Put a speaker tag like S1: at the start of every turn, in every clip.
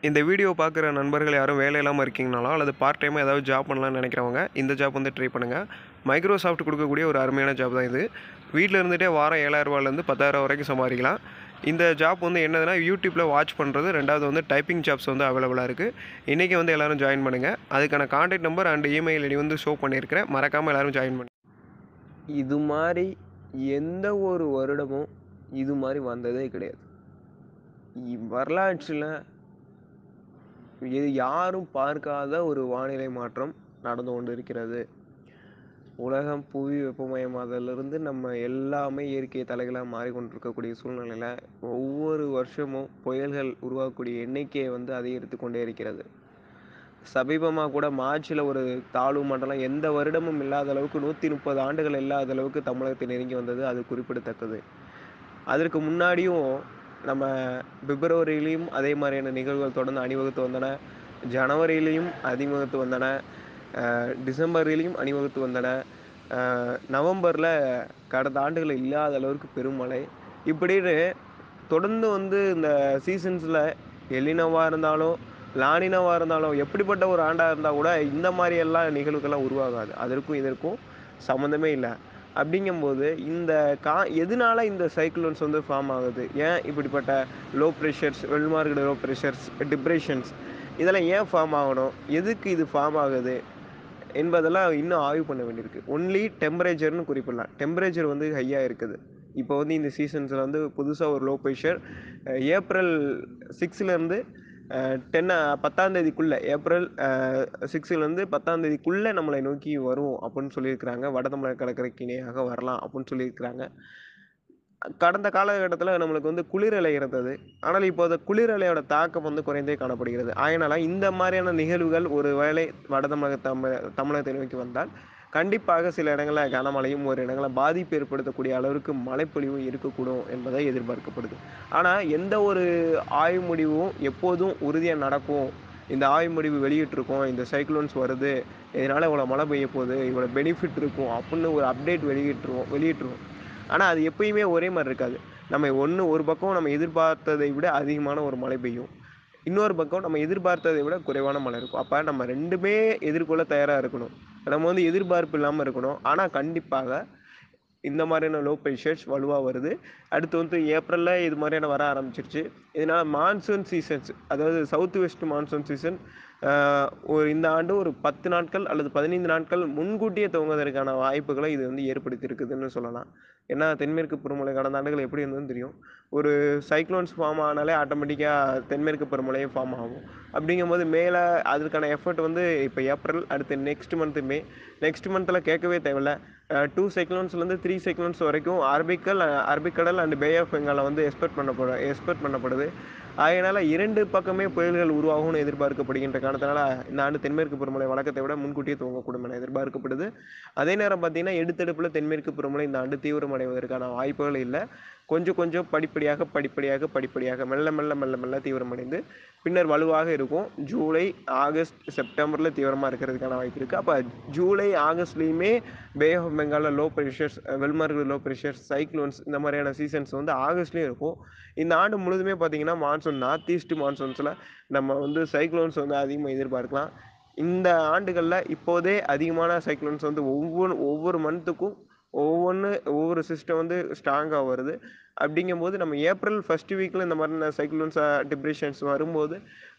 S1: இந்த வீடியோ பார்க்குற நண்பர்கள் யாரும் வேலை இல்லாமல் இருக்கீங்கனாலும் அல்லது பார்ட் டைமாக ஏதாவது ஜாப் பண்ணலாம்னு நினைக்கிறவங்க இந்த ஜாப் வந்து ட்ரை பண்ணுங்கள். மைக்ரோசாஃப்ட் கொடுக்கக்கூடிய ஒரு அருமையான ஜாப் தான் இது. வீட்டில் இருந்துகிட்டே வாரம் 7,000 10,000 வரைக்கும் சம்பாதிக்கலாம். இந்த ஜாப் வந்து என்னதுன்னா யூடியூப்பில் வாட்ச் பண்ணுறது, ரெண்டாவது வந்து டைப்பிங் ஜாப்ஸ் வந்து அவைலபிளாக இருக்குது. இன்றைக்கி வந்து எல்லோரும் ஜாயின் பண்ணுங்கள். அதுக்கான contact number and email ID வந்து ஷோ பண்ணியிருக்கிறேன். மறக்காமல் எல்லோரும் ஜாயின் பண்ணுங்கள்.
S2: இது மாதிரி எந்த ஒரு வருடமும் இது மாதிரி வந்ததே கிடையாது. வரலாற்றில் இது யாரும் பார்க்காத ஒரு வானிலை மாற்றம் நடந்து கொண்டு இருக்கிறது. உலகம் புவி வெப்பமயமாதலிருந்து நம்ம எல்லாமே இயற்கை தலைகளாக மாறிக்கொண்டிருக்கக்கூடிய சூழ்நிலையில் ஒவ்வொரு வருஷமும் புயல்கள் உருவாகக்கூடிய எண்ணிக்கையை வந்து அதிகரித்து கொண்டே இருக்கிறது. சமீபமாக கூட மார்ச்சில் ஒரு தாழ்வு மண்டலம் எந்த வருடமும் இல்லாத அளவுக்கு 130 ஆண்டுகள் இல்லாத அளவுக்கு தமிழகத்தை நெருங்கி வந்தது. அது குறிப்பிடத்தக்கது. அதற்கு முன்னாடியும் நம்ம பிப்ரவரியிலையும் அதே மாதிரியான நிகழ்வுகள் தொடர்ந்து அணிவகுத்து வந்தன. ஜனவரியிலையும் அணிவகுத்து வந்தன. டிசம்பரிலையும் அணிவகுத்து வந்தன. நவம்பரில் கடந்த ஆண்டுகளில் இல்லாத அளவுக்கு பெருமழை. இப்படின்னு தொடர்ந்து வந்து இந்த சீசன்ஸில் எலினோவாக இருந்தாலும் லானினோவாக இருந்தாலும் எப்படிப்பட்ட ஒரு ஆண்டாக இருந்தால் கூட இந்த மாதிரியெல்லாம் நிகழ்வுகள்லாம் உருவாகாது. அதற்கும் இதற்கும் சம்மந்தமே இல்லை. அப்படிங்கும்போது இந்த எதனால இந்த சைக்ளோன்ஸ் வந்து ஃபார்ம் ஆகுது, ஏன் இப்படிப்பட்ட low pressures, well marked low pressures, depressions இதெல்லாம் ஏன் ஃபார்ம் ஆகணும், எதுக்கு இது ஃபார்ம் ஆகுது என்பதெல்லாம் இன்னும் ஆய்வு பண்ண வேண்டியிருக்கு. ஒன்லி டெம்பரேச்சர்னு குறிப்பிடலாம். டெம்பரேச்சர் வந்து ஹையாக இருக்குது. இப்போ வந்து இந்த சீசன்ஸில் வந்து புதுசாக ஒரு லோ ப்ரெஷர் ஏப்ரல் 6லேருந்து 10ஆம் தேதிக்குள்ளே, ஏப்ரல் 6லேருந்து 10ஆம் தேதிக்குள்ளே நம்மளை நோக்கி வரும் அப்படின்னு சொல்லியிருக்கிறாங்க. வட தமிழக கடற்கரைக்கு இணையாக வரலாம் அப்படின்னு சொல்லியிருக்கிறாங்க. கடந்த காலகட்டத்தில் நம்மளுக்கு வந்து குளிரலை இருந்தது. ஆனால் இப்போது குளிரலையோட தாக்கம் வந்து குறைந்தே காணப்படுகிறது. அதனால் இந்த மாதிரியான நிகழ்வுகள் ஒரு வேளை வட தமிழகத்தை நோக்கி வந்தால் கண்டிப்பாக சில இடங்களில் கனமழையும், ஒரு இடங்களில் பாதிப்பு ஏற்படுத்தக்கூடிய அளவிற்கு மழைப்பொழிவும் இருக்கக்கூடும் என்பதை எதிர்பார்க்கப்படுது. ஆனால் எந்த ஒரு ஆய்வு முடிவும் எப்போதும் உறுதியாக நடக்கும், இந்த ஆய்வு முடிவு வெளியிட்டிருக்கோம், இந்த சைக்ளோன்ஸ் வருது, இதனால் இவ்வளோ மழை பெய்ய போகுது, இவ்வளோ பெனிஃபிட் இருக்கும் அப்படின்னு ஒரு அப்டேட் வெளியிட்டுருவோம். ஆனால் அது எப்பயுமே ஒரே மாதிரி இருக்காது. நம்ம ஒரு பக்கம் நம்ம எதிர்பார்த்ததை விட அதிகமான ஒரு மழை பெய்யும். இன்னொரு பக்கம் நம்ம எதிர்பார்த்ததை விட குறைவான மழை இருக்கும். அப்போ நம்ம ரெண்டுமே எதிர்கொள்ள தயாராக இருக்கணும். நம்ம வந்து எதிர்பார்ப்பு இல்லாமல் இருக்கணும். ஆனால் கண்டிப்பாக இந்த மாதிரியான லோ ப்ரெஷர்ஸ் வலுவாக வருது. அடுத்து வந்து ஏப்ரலில் இது மாதிரியான வர ஆரம்பிச்சிருச்சு. இதனால் மான்சூன் சீசன்ஸ், அதாவது சவுத் வெஸ்ட் மான்சூன் சீசன் இந்த ஆண்டு ஒரு 10 நாட்கள் அல்லது 15 நாட்கள் முன்கூட்டியே துவங்குவதற்கான வாய்ப்புகளை இது வந்து ஏற்படுத்தியிருக்குதுன்னு சொல்லலாம். ஏன்னா தென்மேற்கு பருவமழை கடந்த ஆண்டுகள் எப்படி இருந்ததுன்னு தெரியும். ஒரு சைக்ளோன்ஸ் ஃபார்ம் ஆனாலே ஆட்டோமேட்டிக்காக தென்மேற்கு பருவமழையே ஃபார்ம் ஆகும். அப்படிங்கும்போது மேலே அதுக்கான எஃபர்ட் வந்து இப்போ ஏப்ரல், அடுத்து நெக்ஸ்ட் மந்தில் கேட்கவே தேவையில்லை. 2 சைக்ளோன்ஸ்லேருந்து 3 சைக்ளோன்ஸ் வரைக்கும் அரபிக்கடல் அண்ட் பே ஆஃப் பெங்காலை வந்து எக்ஸ்பெக்ட் பண்ணப்படுது. அதனால் 2 பக்கமே புயல்கள் உருவாகும்னு எதிர்பார்க்கப்படுகின்ற காரணத்தினால இந்த ஆண்டு தென்மேற்கு பருவமழை வழக்கத்தை விட முன்கூட்டியே துவங்கக்கூடும் என எதிர்பார்க்கப்படுது. அதே நேரம் பார்த்தீங்கன்னா எடுத்தெடுப்பில் தென்மேற்கு பருவமழை இந்த ஆண்டு தீவிரமடைவதற்கான வாய்ப்புகள் இல்லை. கொஞ்சம் படிப்படியாக மெல்ல தீவிரமடைந்து பின்னர் வலுவாக இருக்கும். ஜூலை, ஆகஸ்ட், செப்டம்பரில் தீவிரமாக இருக்கிறதுக்கான வாய்ப்பு இருக்குது. அப்போ ஜூலை, ஆகஸ்ட்லேயுமே பே ஆஃப் பெங்காலில் low pressures, well mark low pressures, cyclones இந்த மாதிரியான சீசன்ஸ் வந்து ஆகஸ்ட்லேயும் இருக்கும். இந்த ஆண்டு முழுதுமே பார்த்திங்கன்னா மான்சூன், நார்த் ஈஸ்ட் மான்சூன்ஸில் நம்ம வந்து சைக்ளோன்ஸ் வந்து அதிகமாக எதிர்பார்க்கலாம். இந்த ஆண்டுகளில் இப்போதே அதிகமான சைக்ளோன்ஸ் வந்து ஒவ்வொரு மந்த்துக்கும் ஒவ்வொரு சிஸ்டம் வந்து ஸ்ட்ராங்காக வருது. அப்படிங்கும்போது நம்ம ஏப்ரல் ஃபர்ஸ்ட் வீக்கில் இந்த மாதிரி சைக்ளோன்ஸ், டிப்ரெஷன்ஸ் வரும்போது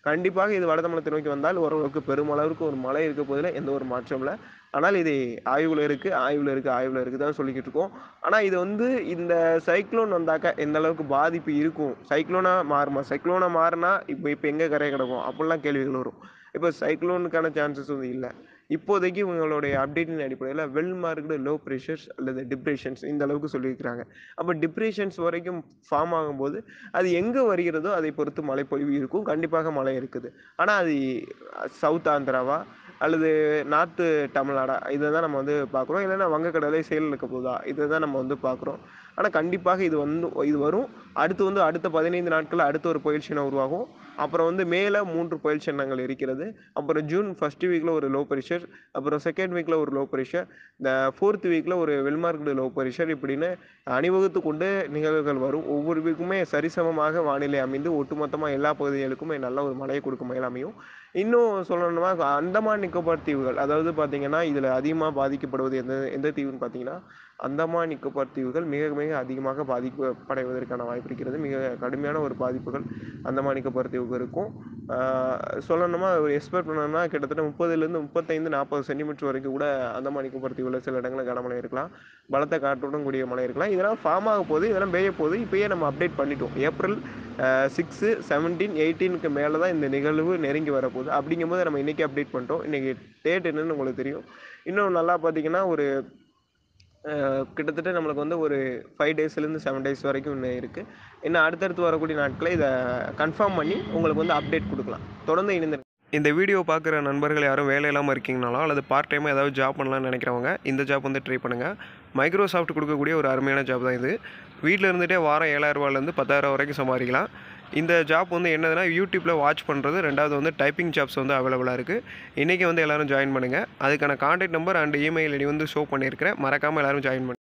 S2: கண்டிப்பாக இது வட தமிழகத்தை நோக்கி வந்தால் ஓரளவுக்கு பெருமளவிற்கு ஒரு மழை இருக்க போதில் எந்த ஒரு மாற்றம் இல்லை. ஆனால் இது ஆய்வில் இருக்குது தான் சொல்லிக்கிட்டு இருக்கோம். ஆனால் இது வந்து இந்த சைக்ளோன் வந்தாக்க எந்த அளவுக்கு பாதிப்பு இருக்கும், சைக்ளோனாக மாறினா இப்போ எங்கே கரை கிடக்கும் அப்படிலாம் கேள்விகள் வரும். இப்போ சைக்ளோனுக்கான சான்சஸ் வந்து இல்லை. இப்போதைக்கு இவங்களுடைய அப்டேட்டின் அடிப்படையில் வெல் மார்க்டு லோ ப்ரெஷர்ஸ் அல்லது டிப்ரெஷன்ஸ் இந்த அளவுக்கு சொல்லியிருக்கிறாங்க. அப்போ டிப்ரெஷன்ஸ் வரைக்கும் ஃபார்ம் ஆகும்போது அது எங்கே வருகிறதோ அதை பொறுத்து மழைப்பொழிவு இருக்கும். கண்டிப்பாக மழை இருக்குது. ஆனால் அது சவுத் ஆந்திராவா அல்லது நார்த்து தமிழ்நாடா, இதை தான் நம்ம வந்து பார்க்குறோம். இல்லைன்னா வங்கக்கடலை செயல் இருக்க போதா, இதை தான் நம்ம வந்து பார்க்குறோம். ஆனால் கண்டிப்பாக இது வரும். அடுத்த 15 நாட்கள்ல அடுத்த ஒரு புயல் சின்னம் உருவாகும். அப்புறம் மேல 3 புயல் சின்னங்கள் இருக்கிறது. அப்புறம் ஜூன் ஃபர்ஸ்ட் வீக்ல ஒரு லோ ப்ரெஷர், அப்புறம் செகண்ட் வீக்ல ஒரு லோ ப்ரெஷர், இந்த 4த் வீக்ல ஒரு வெல் மார்க்டு லோ ப்ரெஷர், இப்படின்னு அணிவகுத்து கொண்டு நிகழ்வுகள் வரும். ஒவ்வொரு வீக்குமே சரிசமமாக வானிலை அமைந்து ஒட்டுமொத்தமா எல்லா பகுதிகளுக்குமே நல்ல ஒரு மழையை கொடுக்கும் வகையில் அமையும். இன்னும் சொல்லணும்னா அந்தமான் நிக்கோபார் தீவுகள், அதாவது பார்த்தீங்கன்னா இதில் அதிகமாக பாதிக்கப்படுவது எந்த எந்த தீவுன்னு பார்த்தீங்கன்னா அந்தமான் நிக்கோபார் தீவுகள் மிக மிக அதிகமாக பாதிப்படைவதற்கான வாய்ப்பு இருக்கிறது. மிக கடுமையான ஒரு பாதிப்புகள் அந்தமான் நிக்கோபார் தீவுக்கு இருக்கும். சொல்லணுமா ஒரு எக்ஸ்பெக்ட் பண்ணணும்னா கிட்டத்தட்ட 30லேருந்து 35, 40 சென்டிமீட்டர் வரைக்கும் கூட அந்தமான் நிக்கோபார் தீவில் சில இடங்களில் கனமழை இருக்கலாம். பலத்த காற்றுடன் கூடிய மழை இருக்கலாம். இதெல்லாம் ஃபார்ம் ஆக போகுது, இதெல்லாம் பெய்ய போகுது. இப்பயே நம்ம அப்டேட் பண்ணிட்டோம். ஏப்ரல் 6, 17, 18க்கு மேலே தான் இந்த நிகழ்வு நெருங்கி வரப்போகுது. அப்படிங்கும்போது நம்ம இன்றைக்கி அப்டேட் பண்ணிட்டோம். இன்றைக்கி டேட் என்னன்னு உங்களுக்கு தெரியும். இன்னும் நல்லா பார்த்தீங்கன்னா ஒரு கிட்டத்தட்ட நம்மளுக்கு ஒரு 5 டேஸ்லேருந்து 7 டேஸ் வரைக்கும் இன்னும் இருக்குது. இன்னும் அடுத்தடுத்து வரக்கூடிய நாட்களில் இதை கன்ஃபார்ம் பண்ணி உங்களுக்கு அப்டேட் கொடுக்கலாம். தொடர்ந்து இணைந்து
S1: இந்த வீடியோ பார்க்குற நண்பர்கள் யாரும் வேலை இல்லாமல் இருக்கீங்கனாலும் அல்லது பார்ட் டைமாக ஏதாவது ஜாப் பண்ணலாம்னு நினைக்கிறவங்க இந்த ஜாப் ட்ரை பண்ணுங்கள். மைக்ரோசாஃப்ட் கொடுக்கக்கூடிய ஒரு அருமையான ஜாப் தான் இது. வீட்டில் இருந்துகிட்டே வாரம் 7,000 10,000 வரைக்கும் சம்பாதிக்கலாம். இந்த ஜாப் என்னதுன்னா யூடியூப்பில் வாட்ச் பண்ணுறது, ரெண்டாவது டைப்பிங் ஜாப்ஸ் அவைலபிளாக இருக்குது. இன்றைக்கி எல்லோரும் ஜாயின் பண்ணுங்கள். அதுக்கான contact number and email ID show பண்ணியிருக்கிறேன். மறக்காமல் எல்லோரும் ஜாயின் பண்ணுங்கள்.